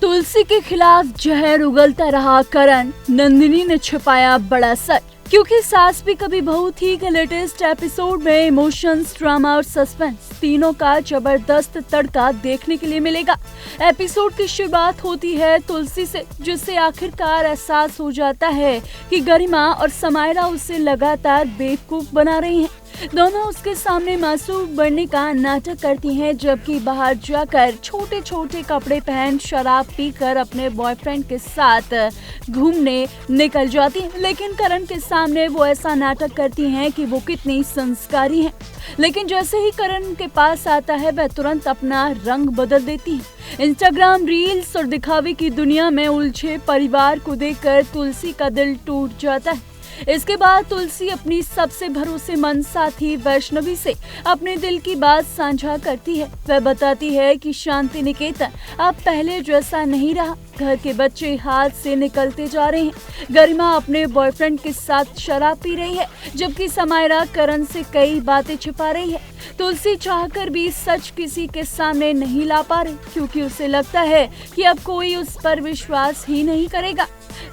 तुलसी के खिलाफ जहर उगलता रहा करण, नंदिनी ने छिपाया बड़ा सच। क्योंकि सास भी कभी बहू थी के लेटेस्ट एपिसोड में इमोशंस, ड्रामा और सस्पेंस तीनों का जबरदस्त तड़का देखने के लिए मिलेगा। एपिसोड की शुरुआत होती है तुलसी से, जिससे आखिरकार एहसास हो जाता है कि गरिमा और समायरा उसे लगातार बेवकूफ बना रही हैं। दोनों उसके सामने मासूम बनने का नाटक करती हैं, जबकि बाहर जाकर छोटे छोटे कपड़े पहन शराब पीकर अपने बॉयफ्रेंड के साथ घूमने निकल जाती हैं। लेकिन करण के सामने वो ऐसा नाटक करती हैं कि वो कितनी संस्कारी हैं। लेकिन जैसे ही करण के पास आता है, वह तुरंत अपना रंग बदल देती है। इंस्टाग्राम रील्स और दिखावे की दुनिया में उलझे परिवार को देखकर तुलसी का दिल टूट जाता है। इसके बाद तुलसी अपनी सबसे भरोसेमंद साथी वैष्णवी से अपने दिल की बात साझा करती है। वह बताती है कि शांति निकेतन अब पहले जैसा नहीं रहा, घर के बच्चे हाथ से निकलते जा रहे हैं। गरिमा अपने बॉयफ्रेंड के साथ शराब पी रही है, जबकि समायरा करण से कई बातें छिपा रही है। तुलसी चाहकर भी सच किसी के सामने नहीं ला पा रही, क्योंकि उसे लगता है कि अब कोई उस पर विश्वास ही नहीं करेगा।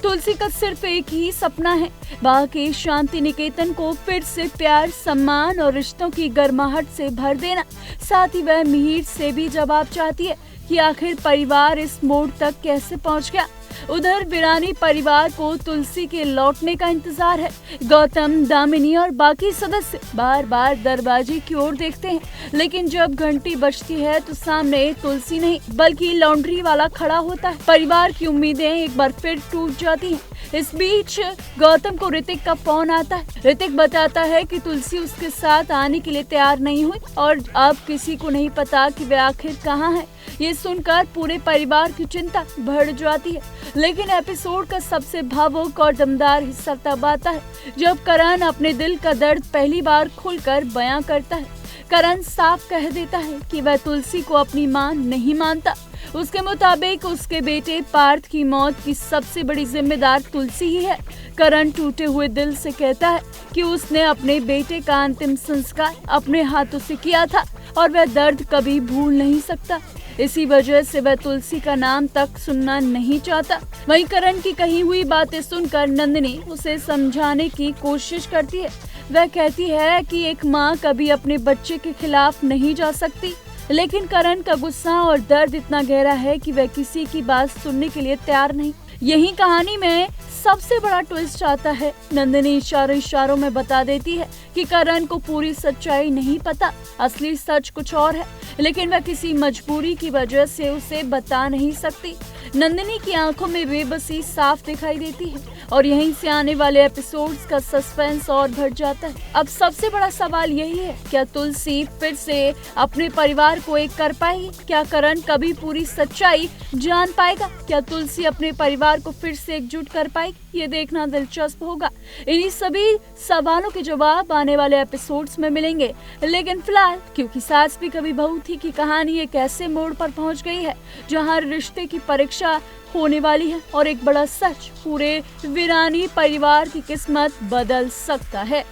तुलसी का सिर्फ एक ही सपना है, बाकी शांति निकेतन को फिर से प्यार, सम्मान और रिश्तों की गर्माहट से भर देना। साथ ही वह मिहिर से भी जवाब चाहती है कि आखिर परिवार इस मोड़ तक कैसे पहुंच गया। उधर वीरानी परिवार को तुलसी के लौटने का इंतजार है। गौतम, दामिनी और बाकी सदस्य बार बार दरवाजे की ओर देखते हैं, लेकिन जब घंटी बजती है तो सामने तुलसी नहीं बल्कि लॉन्ड्री वाला खड़ा होता है। परिवार की उम्मीदें एक बार फिर टूट जाती हैं। इस बीच गौतम को ऋतिक का फोन आता है। ऋतिक बताता है कि तुलसी उसके साथ आने के लिए तैयार नहीं हुई और अब किसी को नहीं पता कि वे आखिर कहाँ है। ये सुनकर पूरे परिवार की चिंता बढ़ जाती है। लेकिन एपिसोड का सबसे भावुक और दमदार हिस्सा तब आता है जब करण अपने दिल का दर्द पहली बार खुलकर बयां करता है। करण साफ कह देता है कि वह तुलसी को अपनी मां नहीं मानता। उसके मुताबिक उसके बेटे पार्थ की मौत की सबसे बड़ी जिम्मेदार तुलसी ही है। करण टूटे हुए दिल से कहता है कि उसने अपने बेटे का अंतिम संस्कार अपने हाथों से किया था और वह दर्द कभी भूल नहीं सकता। इसी वजह से वह तुलसी का नाम तक सुनना नहीं चाहता। वहीं करण की कही हुई बातें सुनकर नंदिनी उसे समझाने की कोशिश करती है। वह कहती है कि एक माँ कभी अपने बच्चे के खिलाफ नहीं जा सकती, लेकिन करण का गुस्सा और दर्द इतना गहरा है कि वह किसी की बात सुनने के लिए तैयार नहीं। यही कहानी में सबसे बड़ा ट्विस्ट आता है। नंदिनी इशारों में बता देती है कि करण को पूरी सच्चाई नहीं पता, असली सच कुछ और है, लेकिन वह किसी मजबूरी की वजह से उसे बता नहीं सकती। नंदिनी की आंखों में बेबसी साफ दिखाई देती है और यहीं से आने वाले एपिसोड्स का सस्पेंस और बढ़ जाता है। अब सबसे बड़ा सवाल यही है, क्या तुलसी फिर से अपने परिवार को एक कर पाएगी? क्या करण कभी पूरी सच्चाई जान पाएगा? क्या तुलसी अपने परिवार को फिर से एकजुट कर पाएगी? ये देखना दिलचस्प होगा। इन्हीं सभी सवालों के जवाब आने वाले एपिसोड्स में मिलेंगे। लेकिन फिलहाल क्योंकि सास भी कभी बहू थी की कहानी एक ऐसे मोड़ पर पहुंच गई है जहां रिश्ते की परीक्षा होने वाली है और एक बड़ा सच पूरे वीरानी परिवार की किस्मत बदल सकता है।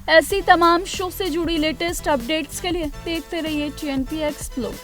ऐसी तमाम शो से जुड़ी लेटेस्ट अपडेट्स के लिए देखते रहिए TNP एक्सप्लोर।